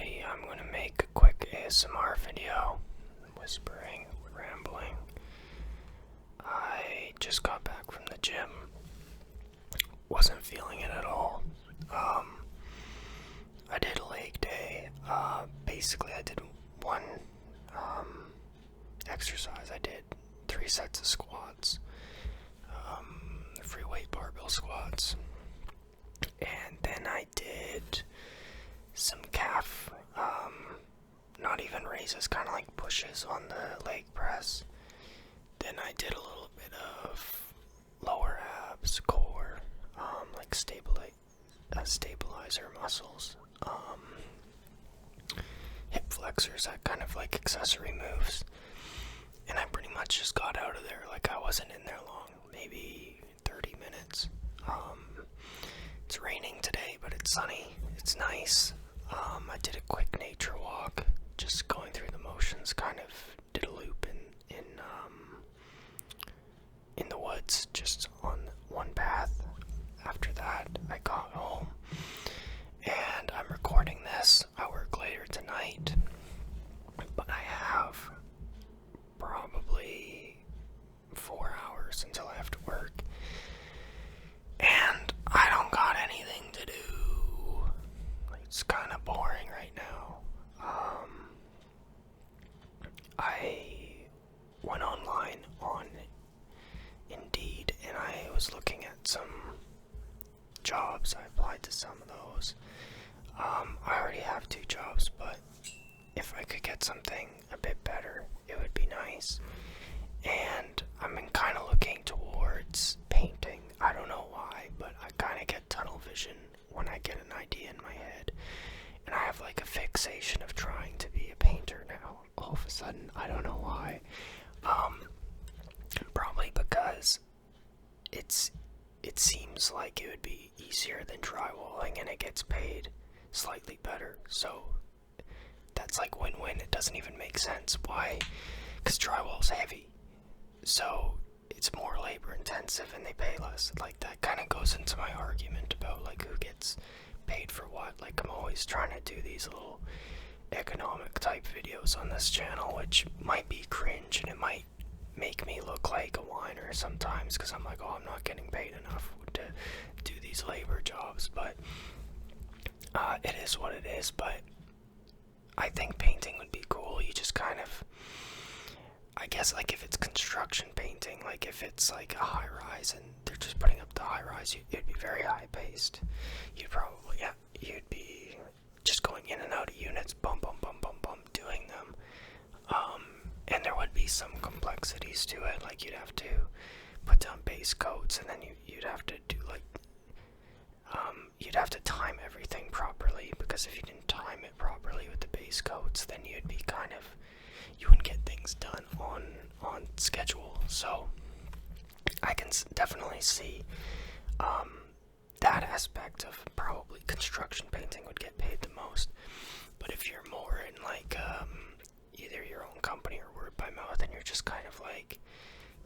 everybody. I'm going to make a quick ASMR video, whispering, rambling. I just got back from the gym. Wasn't feeling it at all. I did a leg day. Basically, I did one exercise. I did 3 sets of squats, free weight barbell squats, and then I did some calf, not even raises, kind of like pushes on the leg press. Then I did a little bit of lower abs, core, like stabilizer muscles, hip flexors, that kind of like accessory moves. And I pretty much just got out of there. Like, I wasn't in there long, maybe 30 minutes. It's raining today, but it's sunny. It's nice. I did a quick nature walk, just going through the motions. Kind of did a loop in the woods, just on one path. After that, I got home, and I'm recording this. I work later tonight, but I have probably 4 hours until I have to work, and I don't got anything to do. It's kind of boring right now. I went online on Indeed, and I was looking at some jobs. I applied to some of those. I already have 2 jobs, but if I could get something a bit better, it would be nice. And I'm kind of looking towards painting. I don't know why, but I kind of get tunnel vision when I get an idea in my head. And I have like a fixation of trying to be a painter now, all of a sudden. I don't know why. Probably because it seems like it would be easier than drywalling, and it gets paid slightly better. So that's like win-win. It doesn't even make sense. Why? Because drywall's heavy, so it's more labor intensive and they pay less. Like, that kind of goes into my argument about like who gets paid for what. Like, I'm always trying to do these little economic type videos on this channel, which might be cringe and it might make me look like a whiner sometimes, because I'm like, oh, I'm not getting paid enough to do these labor jobs. But it is what it is. But I think painting would be cool. You just kind of, I guess, like if it's construction painting, like if it's like a high rise and they're just putting up the high rise, it'd be very high paced. You'd be just going in and out of units, bum, bum, bum, bum, bum, doing them. And there would be some complexities to it. Like, you'd have to put down base coats, and then you'd have to do like, you'd have to time everything properly, because if you didn't time it properly with the base coats, then you'd be kind of, you wouldn't get things done on schedule. So I can definitely see that aspect of probably construction painting would get paid the most. But if you're more in like either your own company or word by mouth, and you're just kind of like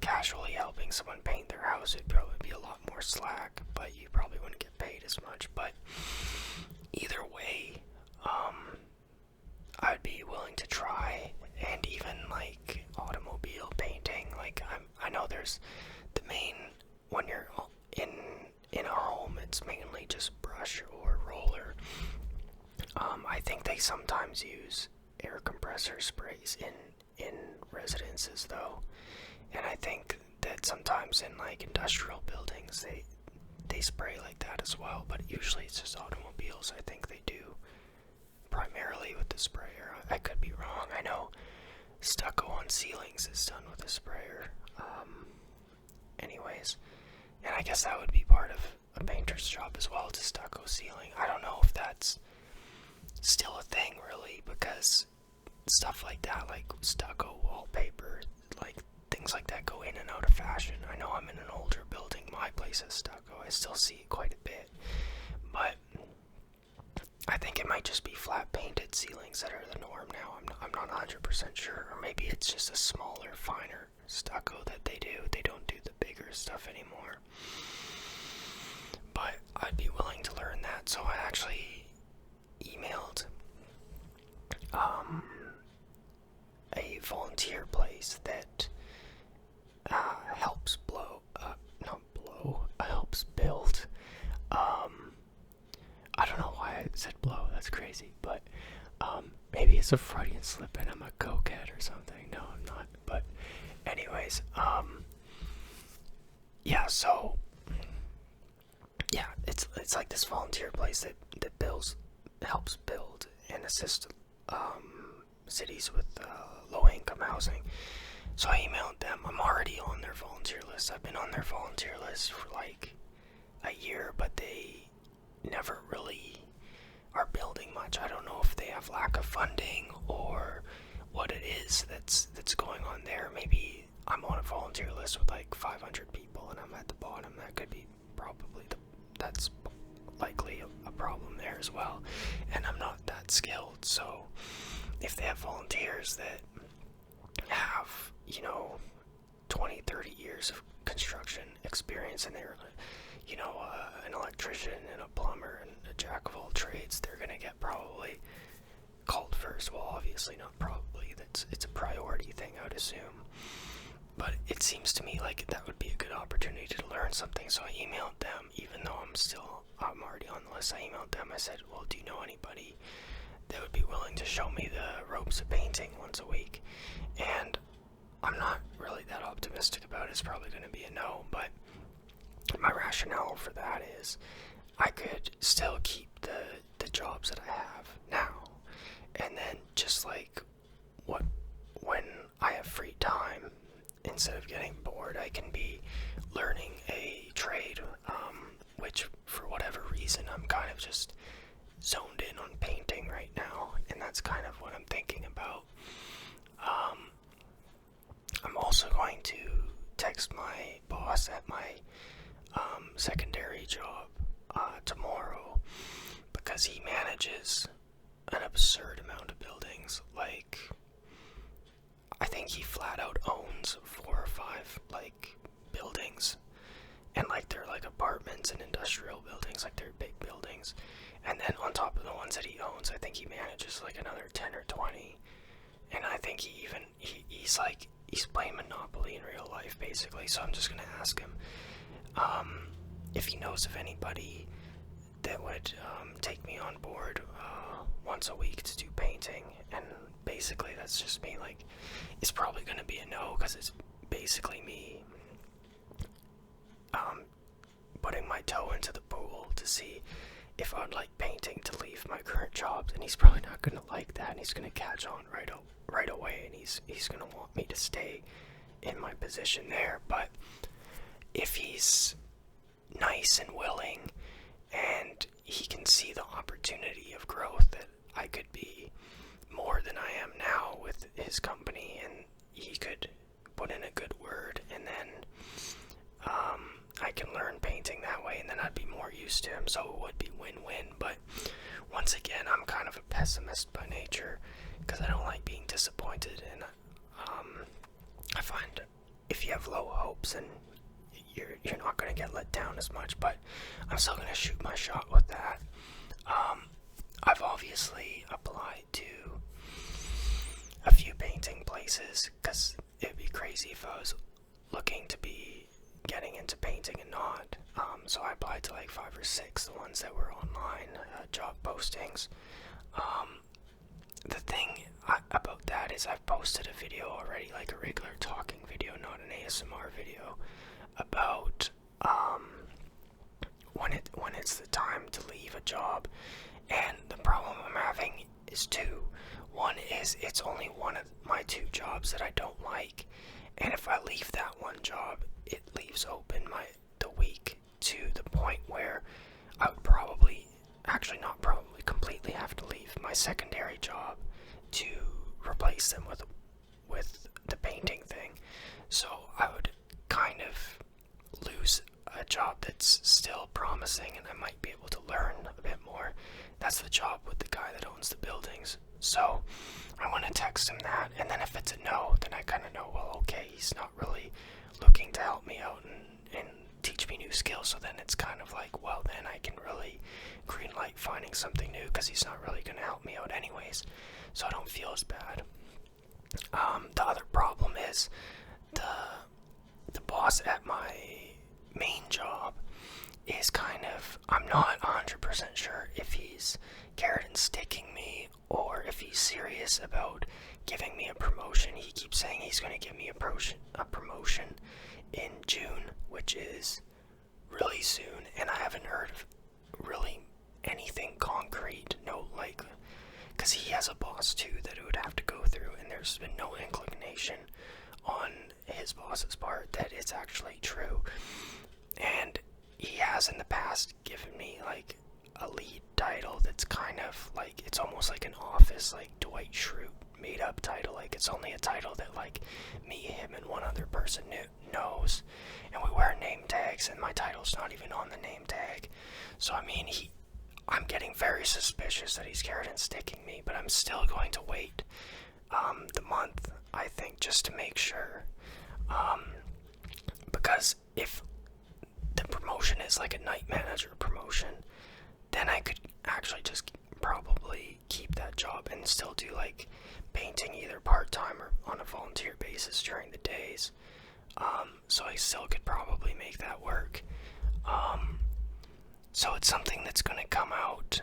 casually helping someone paint their house, it'd probably be a lot more slack, but you probably wouldn't get paid as much. But either way, I'd be willing to try. And even like automobile painting, like I know there's the main, when you're in a home, it's mainly just brush or roller. I think they sometimes use air compressor sprays in residences though, and I think that sometimes in like industrial buildings they spray like that as well, but usually it's just automobiles. I think they do primarily with the sprayer. I could be wrong. I know stucco on ceilings is done with a sprayer. Anyways, and I guess that would be part of a painter's job as well, to stucco ceiling. I don't know if that's still a thing really, because stuff like that, like stucco wallpaper, like things like that, go in and out of fashion. I know I'm in an older building. My place has stucco. I still see it quite a bit, but I think it might just be flat painted ceilings that are the norm now. I'm not 100% sure, or maybe it's just a smaller, finer stucco that they do. They don't do the bigger stuff anymore. But I'd be willing to learn that, so I actually emailed said blow. That's crazy. But maybe it's a Freudian slip and I'm a cokehead or something. No, I'm not. But anyways, yeah. So yeah, it's like this volunteer place that helps build and assist cities with low income housing. So I emailed them. I'm already on their volunteer list. I've been on their volunteer list for like a year, but they never really are building much. I don't know if they have lack of funding or what it is that's going on there. Maybe I'm on a volunteer list with like 500 people and I'm at the bottom. That could be probably that's likely a problem there as well. And I'm not that skilled, so if they have volunteers that have, 20-30 years of construction experience and they're an electrician and a plumber and a jack of all trades, they're gonna get probably called first. Well, obviously not probably, it's a priority thing, I would assume, but it seems to me like that would be a good opportunity to learn something. So I emailed them, even though I'm already on the list. I emailed them. I said, well, do you know anybody that would be willing to show me the ropes of painting once a week? And I'm not really that optimistic about it. It's probably going to be a no, but my rationale for that is I could still keep the jobs that I have now, and then just like when I have free time, instead of getting bored, I can be learning a trade, which for whatever reason I'm kind of just zoned in on painting right now, and that's kind of what I'm thinking about. I'm also going to text my boss at my secondary job tomorrow, because he manages an absurd amount of buildings. Like, I think he flat out owns 4 or 5 like buildings, and like they're like apartments and industrial buildings, like they're big buildings. And then on top of the ones that he owns, I think he manages like another 10 or 20. And I think he's playing Monopoly in real life, basically. So I'm just gonna ask him if he knows of anybody that would take me on board once a week to do painting. And basically that's just me. Like, it's probably gonna be a no, because it's basically me putting my toe into the pool to see if I'd like painting to leave my current job. And he's probably not gonna like that, and he's gonna catch on right away, and he's gonna want me to stay in my position there. But if he's nice and willing, and he can see the opportunity of growth, that I could be more than I am now with his company, and he could put in a good word, and then I can learn painting that way, and then I'd be more used to him, so it would be win-win. But once again, I'm kind of a pessimist by nature, because I don't like being disappointed, and I find if you have low hopes, and you're not going to get let down as much. But I'm still going to shoot my shot with that. I've obviously applied to a few painting places, because it'd be crazy if I was looking to be getting into painting and not. So I applied to like 5 or 6, the ones that were online job postings. The thing about that is I've posted a video already, like a regular talking video, not an ASMR video, about when it's the time to leave a job. And the problem I'm having is 2. One is it's only one of my 2 jobs that I don't like, and if I leave that one job, it leaves open the week to the point where I would completely have to leave my secondary job to replace them with the painting thing. So I would kind of lose a job that's still promising, and I might be able to learn a bit more. That's the job with the guy that owns the buildings. So I want to text him that, and then if it's a no, then I kind of know, well, okay, he's not really looking to help me out and teach me new skills. So then it's kind of like, well, then I can really greenlight finding something new, because he's not really going to help me out anyways, so I don't feel as bad. The other problem is the boss at my main job is kind of, I'm not 100% sure if he's carrot and sticking me or if he's serious about giving me a promotion. He keeps saying he's going to give me a promotion in June, which is really soon, and I haven't heard of really anything concrete. No, like, because he has a boss too that it would have to go through, and there's been no inclination on his boss's part that it's actually true. And he has in the past given me like a lead title that's kind of like, it's almost like an office, like Dwight Schrute made up title. Like, it's only a title that like me, him, and one other person knows, and we wear name tags, and my title's not even on the name tag. So I mean, I'm getting very suspicious that he's carrot and sticking me, but I'm still going to wait the month, I think, just to make sure, because if the promotion is like a night manager promotion, then I could actually just probably keep that job and still do like painting either part-time or on a volunteer basis during the days. So I still could probably make that work. So it's something that's going to come out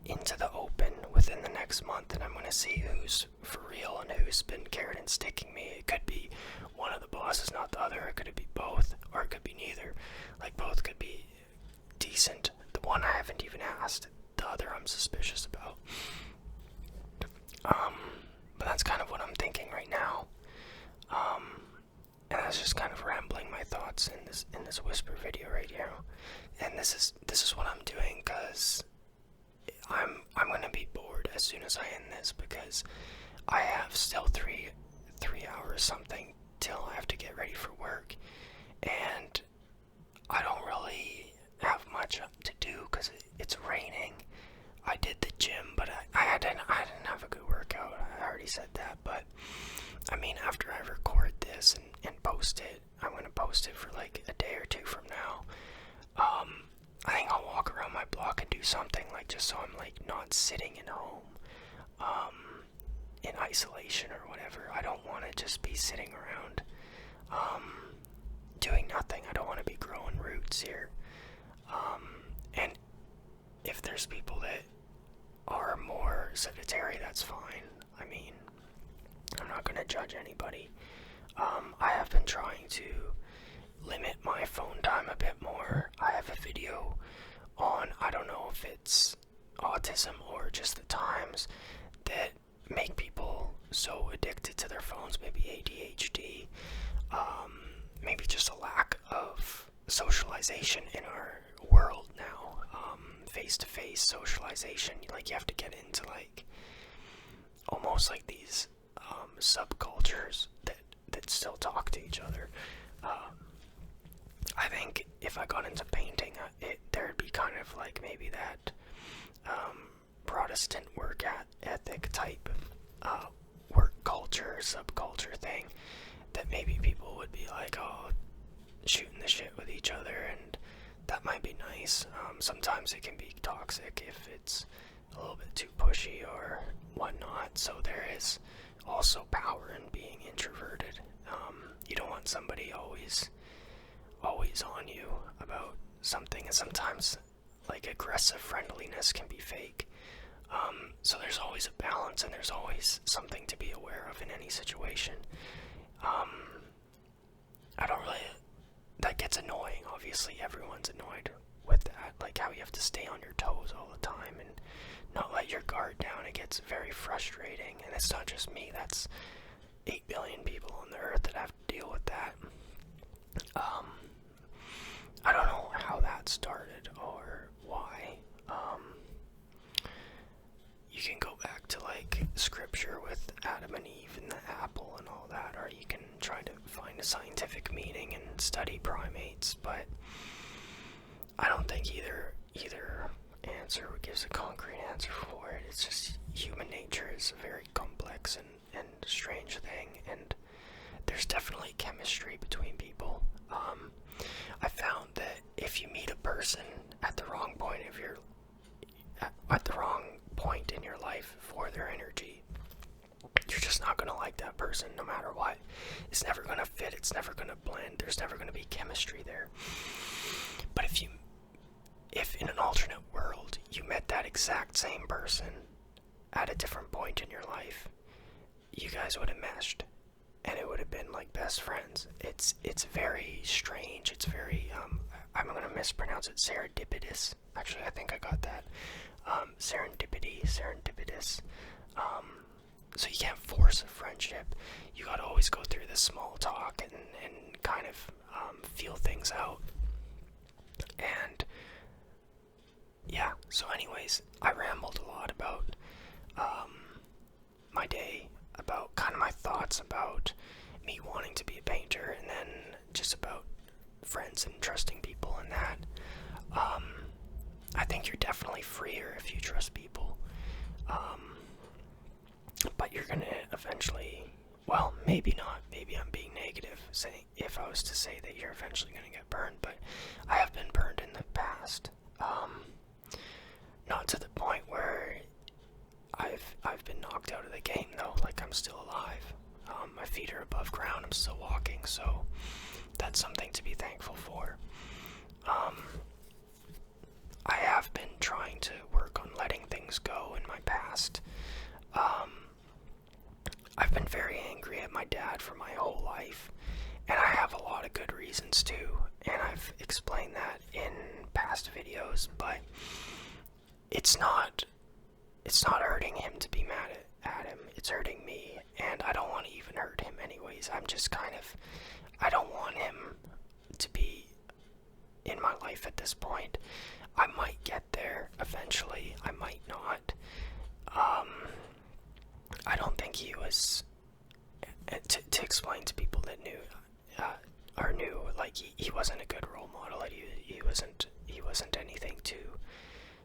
into the open within the next month, and I'm going to see who's for real and who's been carrot and sticking me. It could be one of the bosses, not the other. It could be both, or it could be neither. Like, both could be decent. The one I haven't even asked. The other I'm suspicious about. But that's kind of what I'm thinking right now. And that's just kind of rambling my thoughts in this whisper video right here. And this is what I'm doing because I'm gonna be bored as soon as I end this, because I have still three hours something till I have to get ready for work, and I don't really have much to do because it's raining. I did the gym, but I didn't have a good workout. I already said that, but I mean, after I record this and post it, I'm gonna post it for like a day or two from now. I think I'll walk around my block and do something, like, just so I'm like not sitting at home in isolation or whatever. I don't want to just be sitting around doing nothing. I don't want to be growing roots here. And if there's people that are more sedentary, that's fine. I mean, I'm not going to judge anybody. I have been trying to limit my phone time a bit more. I have a video on, I don't know if it's autism or just the times that make people so addicted to their phones, maybe ADHD, maybe just a lack of socialization in our world now, face-to-face socialization. Like, you have to get into like almost like these subcultures that still talk to each other. I think if I got into painting, there'd be kind of like maybe that Protestant work ethic type work culture, subculture thing, that maybe people would be like, oh, shooting the shit with each other, and that might be nice. Sometimes it can be toxic if it's a little bit too pushy or whatnot, so there is also power in being introverted. You don't want somebody always on you about something, and sometimes like aggressive friendliness can be fake. So there's always a balance, and there's always something to be aware of in any situation. I don't really, that gets annoying. Obviously everyone's annoyed with that, like how you have to stay on your toes all the time and not let your guard down. It gets very frustrating, and it's not just me. That's 8 billion people on the earth that have to deal with that. I don't know how that started or why. You can go back to like scripture with Adam and Eve and the apple and all that, or you can try to find a scientific meaning and study primates, but I don't think either answer gives a concrete answer for it. It's just human nature is a very complex and strange thing, and there's definitely chemistry between people. I found that if you meet a person at the wrong point in your life for their energy, you're just not gonna like that person no matter what. It's never gonna fit. It's never gonna blend. There's never gonna be chemistry there. But But if in an alternate world you met that exact same person at a different point in your life, you guys would have meshed, and it would have been like best friends. It's very strange. It's very I'm gonna mispronounce it. Serendipitous. Actually, I think I got that. Serendipitous. So you can't force a friendship. You gotta always go through the small talk and kind of feel things out. And yeah, so anyways, I rambled a lot about my day, about kind of my thoughts about me wanting to be a painter, and then just about friends and trusting people and that. I think you're definitely freer if you trust people. But you're gonna eventually, well, maybe not, maybe I'm being negative saying, if I was to say that you're eventually gonna get burned, but I have been burned in the past. Not to the point where I've been knocked out of the game though, like I'm still alive. My feet are above ground, I'm still walking, so that's something to be thankful for. I have been trying to work on letting things go in my past. I've been very angry at my dad for my whole life, and I have a lot of good reasons too, and I've explained that in past videos, but it's not hurting him to be mad at him. It's hurting me, and I don't want to even hurt him anyways. I don't want him to be in my life at this point. I might get there eventually, I might not. I don't think he was, to explain to people that knew, like he wasn't a good role model. He wasn't anything to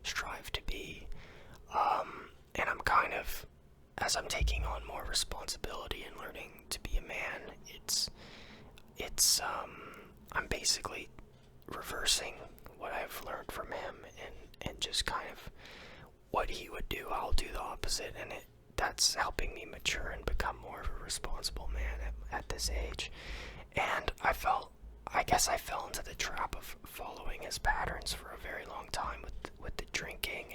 strive to be. And I'm kind of, as I'm taking on more responsibility and learning to be a man, I'm basically reversing what I've learned from him, and just kind of what he would do, I'll do the opposite, and that's helping me mature and become more of a responsible man at this age. And I guess I fell into the trap of following his patterns for a very long time with the drinking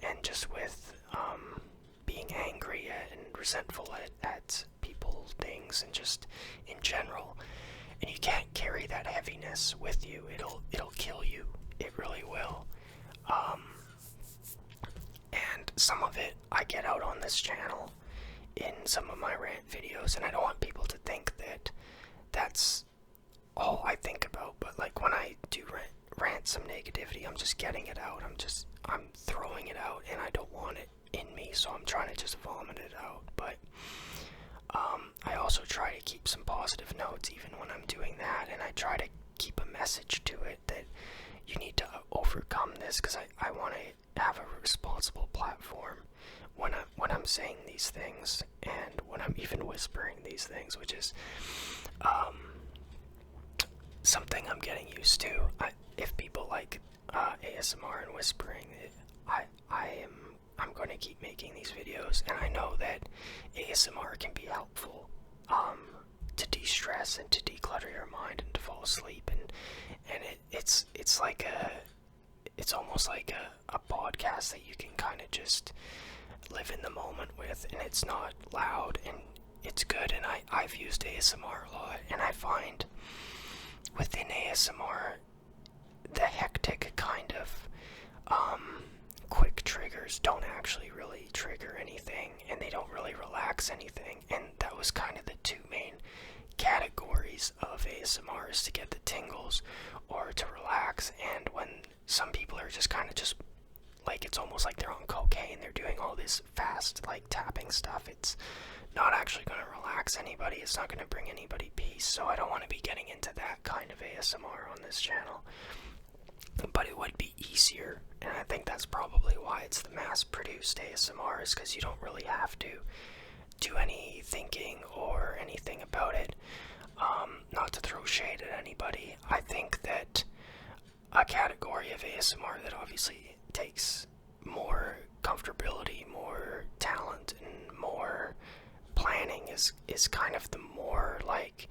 and just with being angry and resentful at people, things, and just in general. And you can't carry that heaviness with you. It'll kill you. It really will. And some of it I get out on this channel in some of my rant videos, and I don't want people to think that that's all I think about, but like when I do rant some negativity, I'm just getting it out. I'm throwing it out, and I don't want it in me, so I'm trying to just vomit it out. But I also try to keep some positive notes even when I'm doing that, and I try to keep a message to it that you need to overcome this, because I want to have a responsible platform when I'm saying these things, and when I'm even whispering these things, which is something I'm getting used to. If people like ASMR and whispering, I'm going to keep making these videos, and I know that ASMR can be helpful to de-stress and to declutter your mind and to fall asleep, and it's like it's almost like a podcast that you can kind of just live in the moment with, and it's not loud, and it's good. And I've used ASMR a lot, and I find within ASMR the hectic kind of quick triggers don't actually really trigger anything, and they don't really relax anything. And that was kind of the two main categories of ASMR, is to get the tingles or to relax. And when some people are just kind of just like, it's almost like they're on cocaine, they're doing all this fast like tapping stuff, it's not actually going to relax anybody, it's not going to bring anybody peace. So I don't want to be getting into that kind of ASMR on this channel, but it would be easier, and I think that's probably why it's the mass-produced ASMR, is because you don't really have to do any thinking or anything about it. Not to throw shade at anybody, I think that a category of ASMR that obviously takes more comfortability, more talent, and more planning is kind of the more like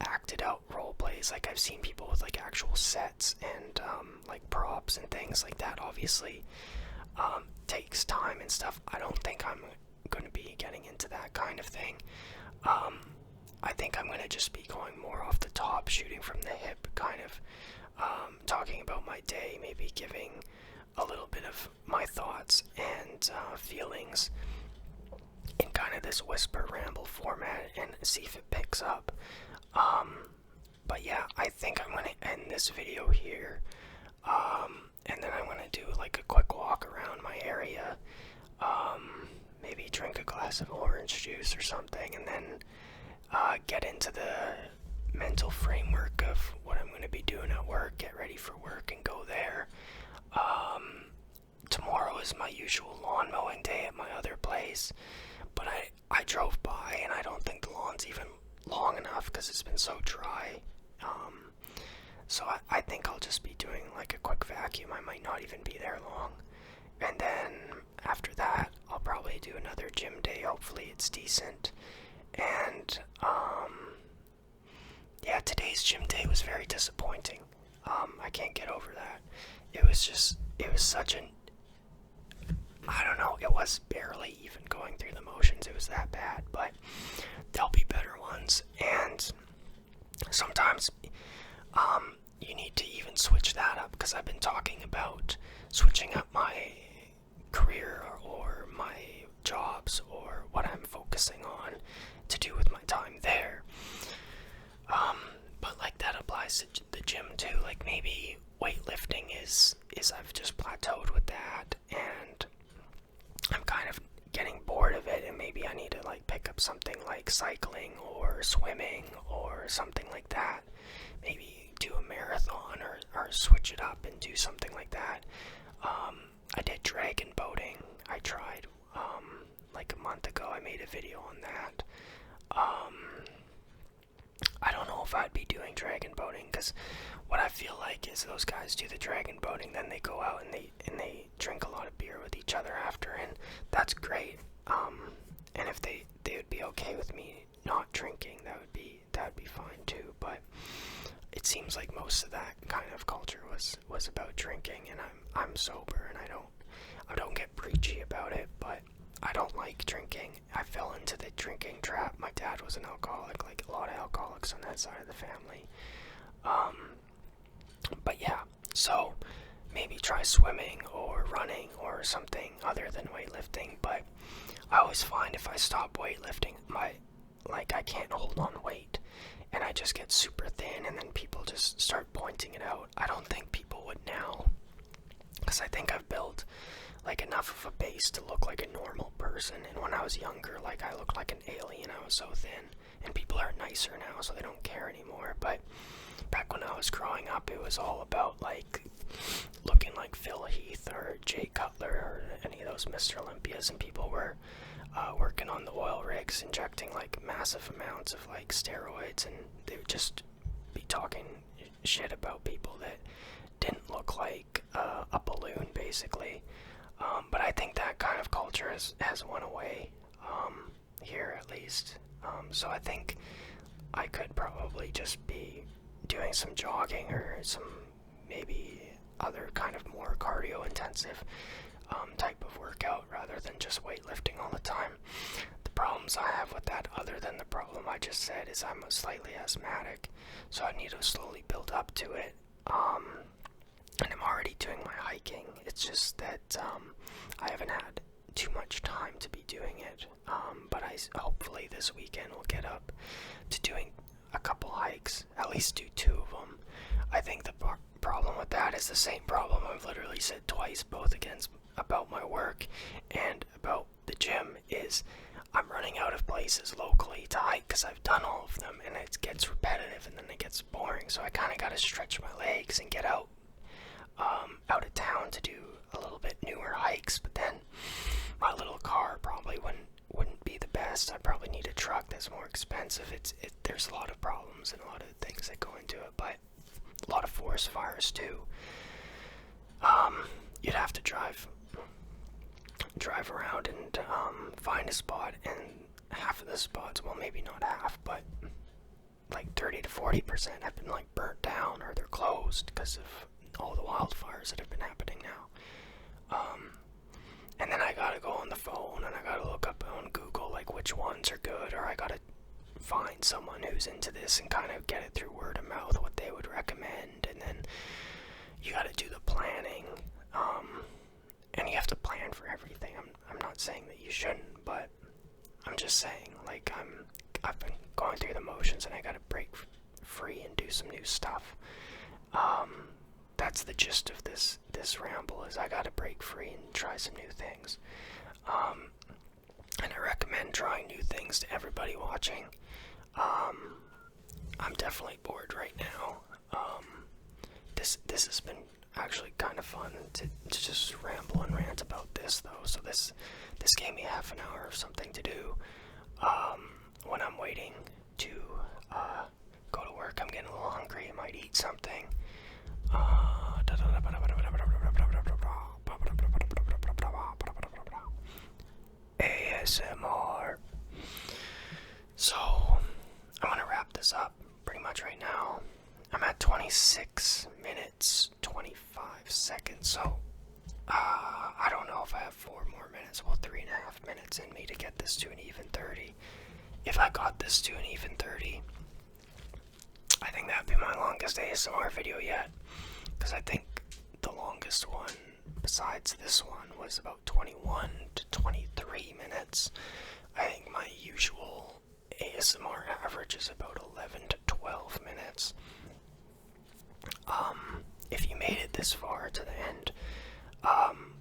acted out role plays nowadays, like I've seen people with like actual sets and like props and things like that. Obviously, takes time and stuff. I don't think I'm going to be getting into that kind of thing. I think I'm going to just be going more off the top, shooting from the hip, kind of talking about my day, maybe giving a little bit of my thoughts and feelings in kind of this whisper ramble format and see if it picks up. But yeah, I think I'm going to end this video here, and then I'm going to do like a quick walk around my area, maybe drink a glass of orange juice or something, and then get into the mental framework of what I'm going to be doing at work, get ready for work and go there. Tomorrow is my usual lawn mowing day at my other place, but I drove by and I don't think the lawn's even long enough because it's been so dry. So I think I'll just be doing like a quick vacuum. I might not even be there long. And then after that, I'll probably do another gym day. Hopefully it's decent. And yeah, today's gym day was very disappointing. I can't get over that. It was such an, I don't know, it was barely even going through the motions. It was that bad, but there'll be better ones. And sometimes you need to even switch that up, because I've been talking about switching up my career or my jobs or what I'm focusing on to do with my time there. But like that applies to the gym too. Like maybe weightlifting is I've just plateaued with that, and I'm kind of getting bored of it, and maybe I need to like pick up something like cycling or swimming or something like that. Maybe do a marathon or switch it up and do something like that. I did dragon boating. I tried like a month ago. I made a video on that. I don't know if I'd be doing dragon boating, because what I feel like is those guys do the dragon boating, then they go out and they drink a lot of beer with each other after, and that's great. And if they would be okay with me not drinking, that would be fine too. But it seems like most of that kind of culture was about drinking, and I'm sober, and I don't get preachy about it, but I don't like drinking. I fell into the drinking trap. My dad was an alcoholic, like a lot of alcoholics on that side of the family. But yeah, so maybe try swimming or running or something other than weightlifting. But I always find if I stop weightlifting, I can't hold on weight, and I just get super thin, and then people just start pointing it out. I don't think people would now, because I think I've built like enough of a base to look like a normal person. And when I was younger, like I looked like an alien. I was so thin, and people are nicer now, so they don't care anymore. But back when I was growing up, it was all about like looking like Phil Heath or Jay Cutler or any of those Mr. Olympias, and people were working on the oil rigs, injecting like massive amounts of like steroids, and they would just be talking shit about people that didn't look like a balloon, basically. But I think that kind of culture has went away, here at least. So I think I could probably just be doing some jogging or some maybe other kind of more cardio intensive type of workout rather than just weightlifting all the time. The problems I have with that, other than the problem I just said, is I'm slightly asthmatic, so I need to slowly build up to it. And I'm already doing my hiking. It's just that I haven't had too much time to be doing it. But I hopefully this weekend will get up to doing a couple hikes, at least do 2 of them. I think the problem with that is the same problem I've literally said twice, both about my work and about the gym, is I'm running out of places locally to hike because I've done all of them, and it gets repetitive and then it gets boring. So I kind of got to stretch my legs and get out of town to do a little bit newer hikes. But then my little car probably wouldn't be the best. I'd probably need a truck that's more expensive. There's a lot of problems and a lot of things that go into it, but a lot of forest fires too. You'd have to drive around and find a spot, and half of the spots, well, maybe not half, but like 30 to 40% have been like burnt down or they're closed because of all the wildfires that have been happening now. And then I gotta go on the phone and I gotta look up on Google like which ones are good, or I gotta find someone who's into this and kind of get it through word of mouth what they would recommend, and then you gotta do the planning. And you have to plan for everything. I'm not saying that you shouldn't, but I'm just saying, like, I've been going through the motions and I gotta break free and do some new stuff. That's the gist of this ramble, is I gotta break free and try some new things. And I recommend trying new things to everybody watching. I'm definitely bored right now. This has been actually kind of fun to just ramble and rant about this, though. So this gave me half an hour of something to do when I'm waiting to go to work. I'm getting a little hungry. I might eat something. ASMR. So I'm gonna wrap this up pretty much right now. I'm at 26 minutes 25 seconds, so I don't know if I have 4 more minutes, well, 3.5 minutes in me to get this to an even 30. If I got this to an even 30, I think that'd be my longest ASMR video yet, because I think the longest one besides this one was about 21 to 23 minutes. I think my usual ASMR average is about 11 to 12 minutes. If you made it this far to the end,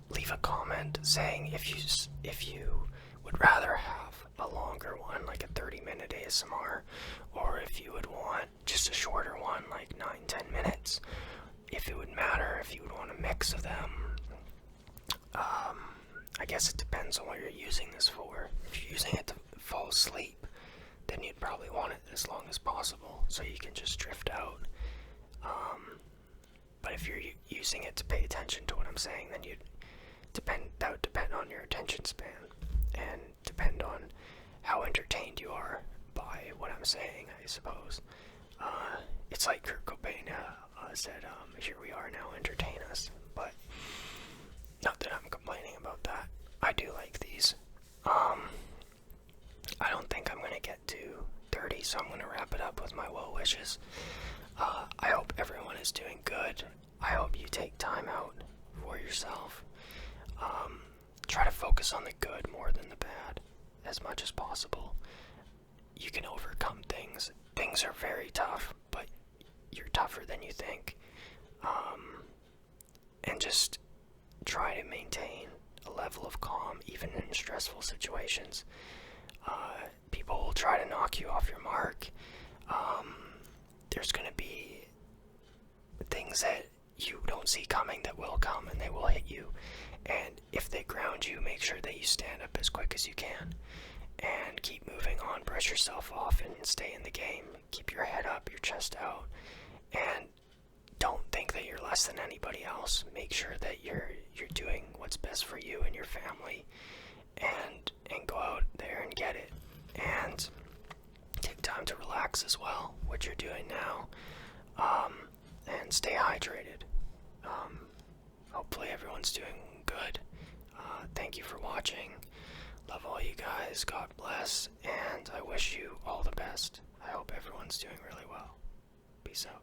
leave a comment saying if you would rather have a longer one, like a 30-minute ASMR, or if you would want just a shorter one, like 9-10 minutes. If it would matter, if you would want a mix of them. I guess it depends on what you're using this for. If you're using it to fall asleep, then you'd probably want it as long as possible, so you can just drift out. But if you're using it to pay attention to what I'm saying, then that would depend on your attention span, and depend on how entertained you are by what I'm saying, I suppose. It's like Kurt Cobain said, here we are now, entertain us. But not that I'm complaining about that. I do like these. I don't think I'm going to get to 30, so I'm going to wrap it up with my well wishes. I hope everyone is doing good. I hope you take time out for yourself. Try to focus on the good more than the bad as much as possible. You can overcome things. Things are very tough, but you're tougher than you think. And just try to maintain a level of calm even in stressful situations. People will try to knock you off your mark. There's going to be things that you don't see coming that will come, and they will hit you. And if they ground you, make sure that you stand up as quick as you can and keep moving on. Brush yourself off and stay in the game. Keep your head up, your chest out, and don't think that you're less than anybody else. Make sure that you're doing what's best for you and your family, and go out there and get it. And take time to relax as well, what you're doing now, and stay hydrated. Hopefully everyone's doing good. Thank you for watching. Love all you guys. God bless, and I wish you all the best. I hope everyone's doing really well. Peace out.